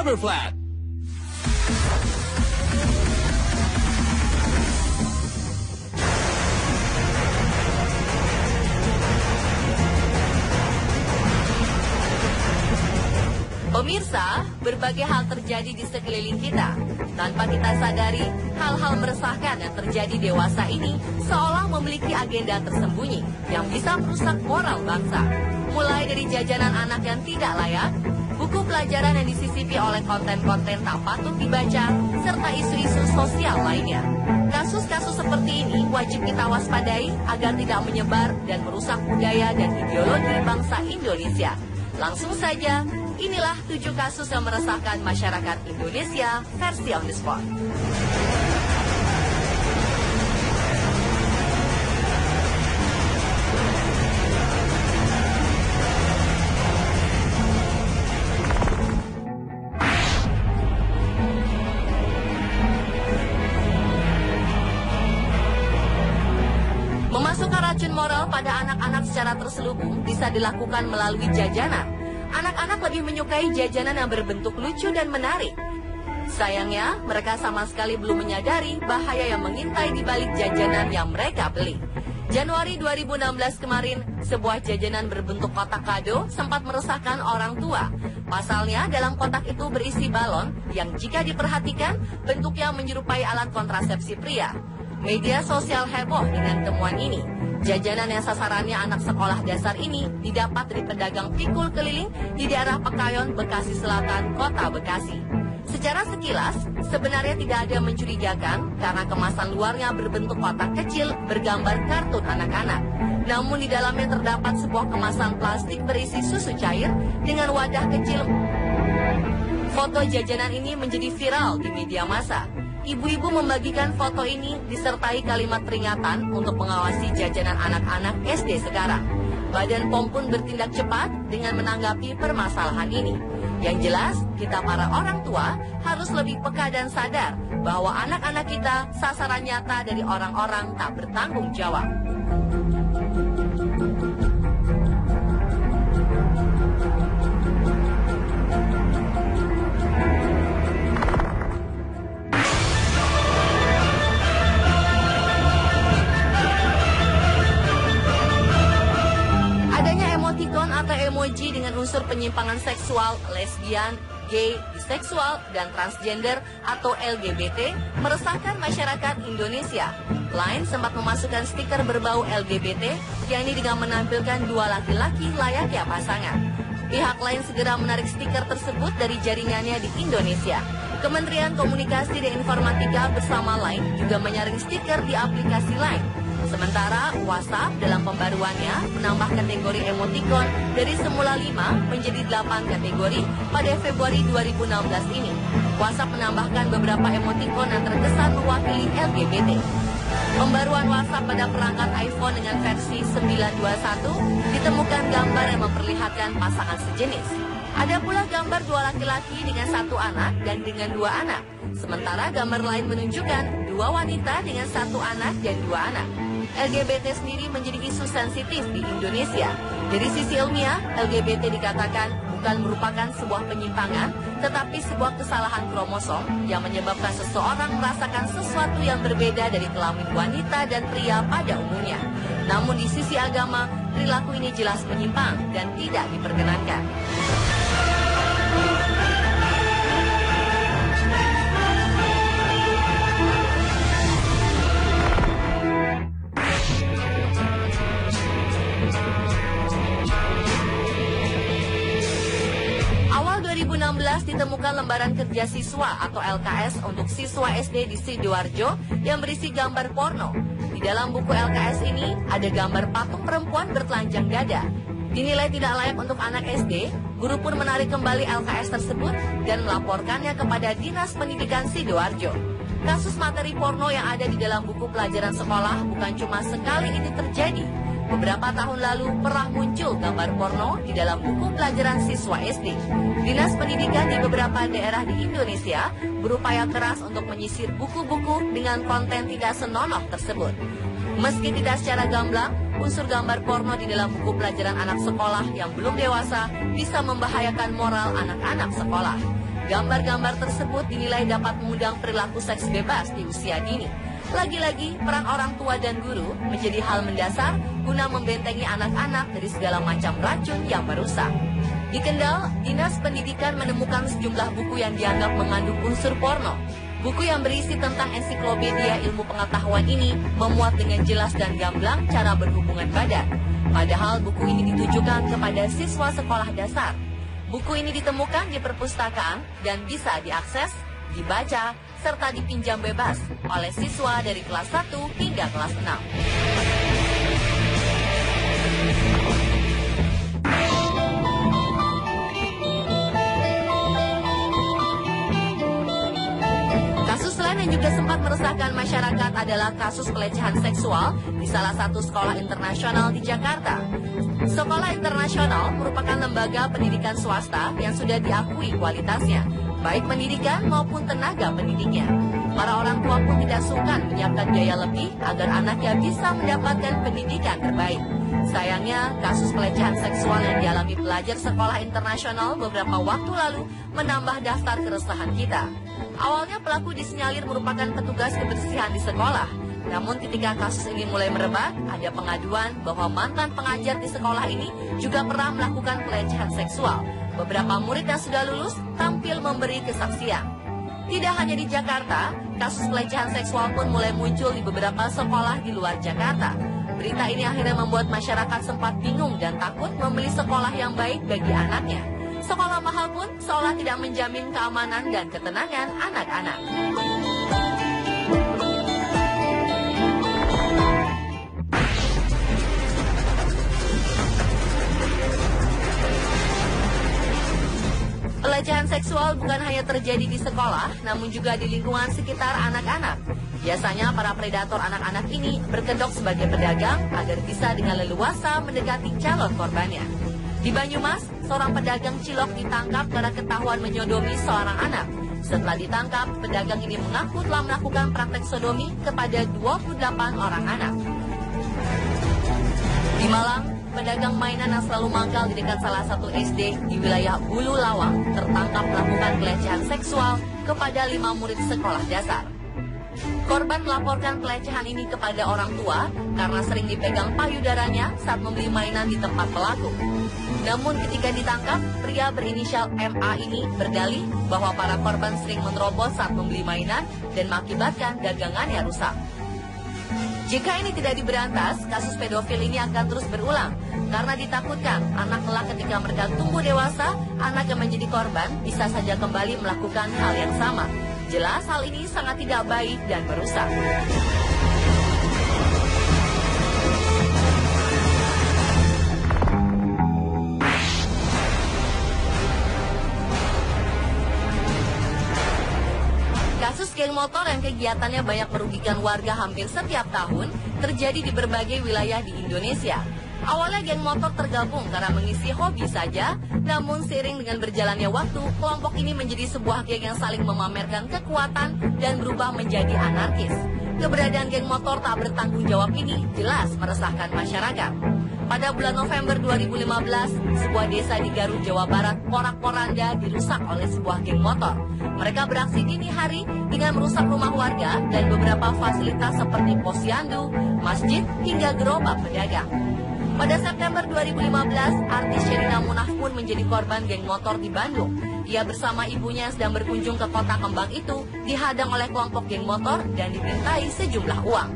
Super Flat. Pemirsa, berbagai hal terjadi di sekeliling kita. Tanpa kita sadari, hal-hal meresahkan yang terjadi dewasa ini seolah memiliki agenda tersembunyi yang bisa merusak moral bangsa. Mulai dari jajanan anak yang tidak layak, buku pelajaran yang disisipi oleh konten-konten tak patut dibaca, serta isu-isu sosial lainnya. Kasus-kasus seperti ini wajib kita waspadai agar tidak menyebar dan merusak budaya dan ideologi bangsa Indonesia. Langsung saja, inilah 7 kasus yang meresahkan masyarakat Indonesia versi on the spot. Memasukkan racun moral pada anak-anak secara terselubung bisa dilakukan melalui jajanan. Anak-anak lebih menyukai jajanan yang berbentuk lucu dan menarik. Sayangnya, mereka sama sekali belum menyadari bahaya yang mengintai di balik jajanan yang mereka beli. Januari 2016 kemarin, sebuah jajanan berbentuk kotak kado sempat meresahkan orang tua. Pasalnya, dalam kotak itu berisi balon yang jika diperhatikan, bentuknya menyerupai alat kontrasepsi pria. Media sosial heboh dengan temuan ini. Jajanan yang sasarannya anak sekolah dasar ini didapat dari pedagang pikul keliling di daerah Pekayon, Bekasi Selatan, Kota Bekasi. Secara sekilas, sebenarnya tidak ada yang mencurigakan karena kemasan luarnya berbentuk kotak kecil bergambar kartun anak-anak. Namun di dalamnya terdapat sebuah kemasan plastik berisi susu cair dengan wadah kecil. Foto jajanan ini menjadi viral di media massa. Ibu-ibu membagikan foto ini disertai kalimat peringatan untuk mengawasi jajanan anak-anak SD sekarang. Badan POM pun bertindak cepat dengan menanggapi permasalahan ini. Yang jelas, kita para orang tua harus lebih peka dan sadar bahwa anak-anak kita sasaran nyata dari orang-orang tak bertanggung jawab. Emoticon atau emoji dengan unsur penyimpangan seksual, lesbian, gay, biseksual, dan transgender atau LGBT meresahkan masyarakat Indonesia. Line sempat memasukkan stiker berbau LGBT, yakni dengan menampilkan 2 laki-laki layaknya pasangan. Pihak lain segera menarik stiker tersebut dari jaringannya di Indonesia. Kementerian Komunikasi dan Informatika bersama Line juga menyaring stiker di aplikasi Line. Sementara WhatsApp dalam pembaruannya menambah kategori emoticon dari semula 5 menjadi 8 kategori pada Februari 2016 ini. WhatsApp menambahkan beberapa emoticon yang terkesan mewakili LGBT. Pembaruan WhatsApp pada perangkat iPhone dengan versi 921 ditemukan gambar yang memperlihatkan pasangan sejenis. Ada pula gambar 2 laki-laki dengan 1 anak dan dengan 2 anak. Sementara gambar lain menunjukkan 2 wanita dengan 1 anak dan 2 anak. LGBT sendiri menjadi isu sensitif di Indonesia. Dari sisi ilmiah, LGBT dikatakan bukan merupakan sebuah penyimpangan, tetapi sebuah kesalahan kromosom yang menyebabkan seseorang merasakan sesuatu yang berbeda dari kelamin wanita dan pria pada umumnya. Namun di sisi agama, perilaku ini jelas menyimpang dan tidak diperkenankan. Awal 2016 ditemukan lembaran kerja siswa atau LKS untuk siswa SD di Sidoarjo yang berisi gambar porno. Di dalam buku LKS ini ada gambar patung perempuan bertelanjang dada. Dinilai tidak layak untuk anak SD, guru pun menarik kembali LKS tersebut dan melaporkannya kepada Dinas Pendidikan Sidoarjo. Kasus materi porno yang ada di dalam buku pelajaran sekolah bukan cuma sekali ini terjadi. Beberapa tahun lalu pernah muncul gambar porno di dalam buku pelajaran siswa SD. Dinas Pendidikan di beberapa daerah di Indonesia berupaya keras untuk menyisir buku-buku dengan konten tidak senonoh tersebut. Meski tidak secara gamblang, unsur gambar porno di dalam buku pelajaran anak sekolah yang belum dewasa bisa membahayakan moral anak-anak sekolah. Gambar-gambar tersebut dinilai dapat mengundang perilaku seks bebas di usia dini. Lagi-lagi, peran orang tua dan guru menjadi hal mendasar guna membentengi anak-anak dari segala macam racun yang merusak. Di Kendal, Dinas Pendidikan menemukan sejumlah buku yang dianggap mengandung unsur porno. Buku yang berisi tentang ensiklopedia ilmu pengetahuan ini memuat dengan jelas dan gamblang cara berhubungan badan. Padahal buku ini ditujukan kepada siswa sekolah dasar. Buku ini ditemukan di perpustakaan dan bisa diakses, dibaca, serta dipinjam bebas oleh siswa dari kelas 1 hingga kelas 6. Yang juga sempat meresahkan masyarakat adalah kasus pelecehan seksual di salah satu sekolah internasional di Jakarta. Sekolah internasional merupakan lembaga pendidikan swasta yang sudah diakui kualitasnya, baik pendidikan maupun tenaga pendidiknya. Para orang tua pun tidak sungkan menyiapkan biaya lebih agar anaknya bisa mendapatkan pendidikan terbaik. Sayangnya, kasus pelecehan seksual yang dialami pelajar sekolah internasional beberapa waktu lalu menambah daftar keresahan kita. Awalnya pelaku disinyalir merupakan petugas kebersihan di sekolah. Namun ketika kasus ini mulai merebak, ada pengaduan bahwa mantan pengajar di sekolah ini juga pernah melakukan pelecehan seksual. Beberapa murid yang sudah lulus tampil memberi kesaksian. Tidak hanya di Jakarta, kasus pelecehan seksual pun mulai muncul di beberapa sekolah di luar Jakarta. Berita ini akhirnya membuat masyarakat sempat bingung dan takut membeli sekolah yang baik bagi anaknya. Sekolah mahal pun seolah tidak menjamin keamanan dan ketenangan anak-anak. Pelecehan seksual bukan hanya terjadi di sekolah, namun juga di lingkungan sekitar anak-anak. Biasanya para predator anak-anak ini berkedok sebagai pedagang agar bisa dengan leluasa mendekati calon korbannya. Di Banyumas, seorang pedagang cilok ditangkap karena ketahuan menyodomi seorang anak. Setelah ditangkap, pedagang ini mengaku telah melakukan praktek sodomi kepada 28 orang anak. Di Malang, pedagang mainan yang selalu mangkal di dekat salah satu SD di wilayah Bulu Lawang tertangkap melakukan pelecehan seksual kepada 5 murid sekolah dasar. Korban melaporkan pelecehan ini kepada orang tua karena sering dipegang payudaranya saat membeli mainan di tempat pelaku. Namun ketika ditangkap, pria berinisial MA ini berdalih bahwa para korban sering menerobos saat membeli mainan dan mengakibatkan dagangannya rusak. Jika ini tidak diberantas, kasus pedofil ini akan terus berulang karena ditakutkan anak kelak ketika mereka tumbuh dewasa, anak yang menjadi korban bisa saja kembali melakukan hal yang sama. Jelas hal ini sangat tidak baik dan merusak. Kasus geng motor yang kegiatannya banyak merugikan warga hampir setiap tahun terjadi di berbagai wilayah di Indonesia. Awalnya geng motor tergabung karena mengisi hobi saja, namun seiring dengan berjalannya waktu, kelompok ini menjadi sebuah geng yang saling memamerkan kekuatan dan berubah menjadi anarkis. Keberadaan geng motor tak bertanggung jawab ini jelas meresahkan masyarakat. Pada bulan November 2015, sebuah desa di Garut, Jawa Barat, porak-poranda dirusak oleh sebuah geng motor. Mereka beraksi dini hari dengan merusak rumah warga dan beberapa fasilitas seperti posyandu, masjid, hingga gerobak pedagang. Pada September 2015, artis Sherina Munaf pun menjadi korban geng motor di Bandung. Ia bersama ibunya sedang berkunjung ke kota Kembang itu dihadang oleh kelompok geng motor dan dimintai sejumlah uang.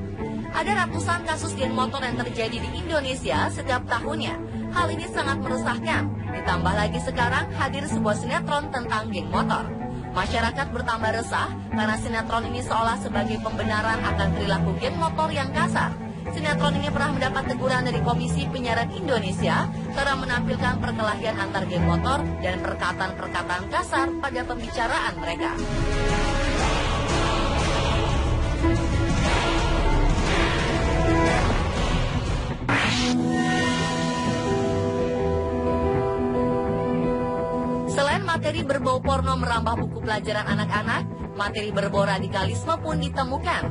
Ada ratusan kasus geng motor yang terjadi di Indonesia setiap tahunnya. Hal ini sangat meresahkan. Ditambah lagi sekarang hadir sebuah sinetron tentang geng motor. Masyarakat bertambah resah karena sinetron ini seolah sebagai pembenaran akan perilaku geng motor yang kasar. Sinetron ini pernah mendapat teguran dari Komisi Penyiaran Indonesia karena menampilkan perkelahian antar geng motor dan perkataan-perkataan kasar pada pembicaraan mereka. Selain materi berbau porno merambah buku pelajaran anak-anak, materi berbau radikalisme pun ditemukan.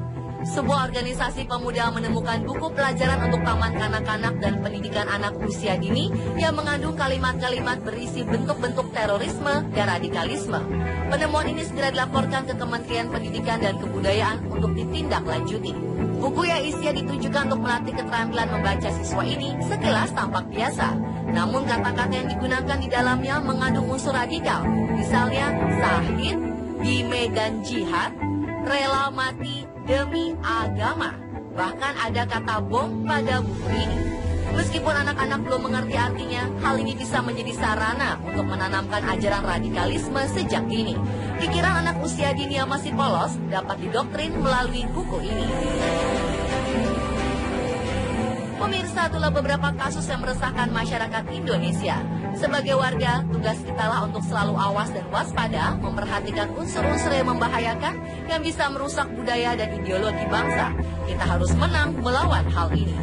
Sebuah organisasi pemuda menemukan buku pelajaran untuk taman kanak-kanak dan pendidikan anak usia dini yang mengandung kalimat-kalimat berisi bentuk-bentuk terorisme dan radikalisme. Penemuan ini segera dilaporkan ke Kementerian Pendidikan dan Kebudayaan untuk ditindaklanjuti. Buku yang isinya ditujukan untuk melatih keterampilan membaca siswa ini sekilas tampak biasa. Namun kata-kata yang digunakan di dalamnya mengandung unsur radikal, misalnya sahid, di medan jihad, rela mati demi agama. Bahkan ada kata bom pada buku ini. Meskipun anak-anak belum mengerti artinya, hal ini bisa menjadi sarana untuk menanamkan ajaran radikalisme sejak dini. Pikiran anak usia dini yang masih polos dapat didoktrin melalui buku ini. Pemirsa, itulah beberapa kasus yang meresahkan masyarakat Indonesia. Sebagai warga, tugas kita lah untuk selalu awas dan waspada, memperhatikan unsur-unsur yang membahayakan yang bisa merusak budaya dan ideologi bangsa. Kita harus menang melawan hal ini.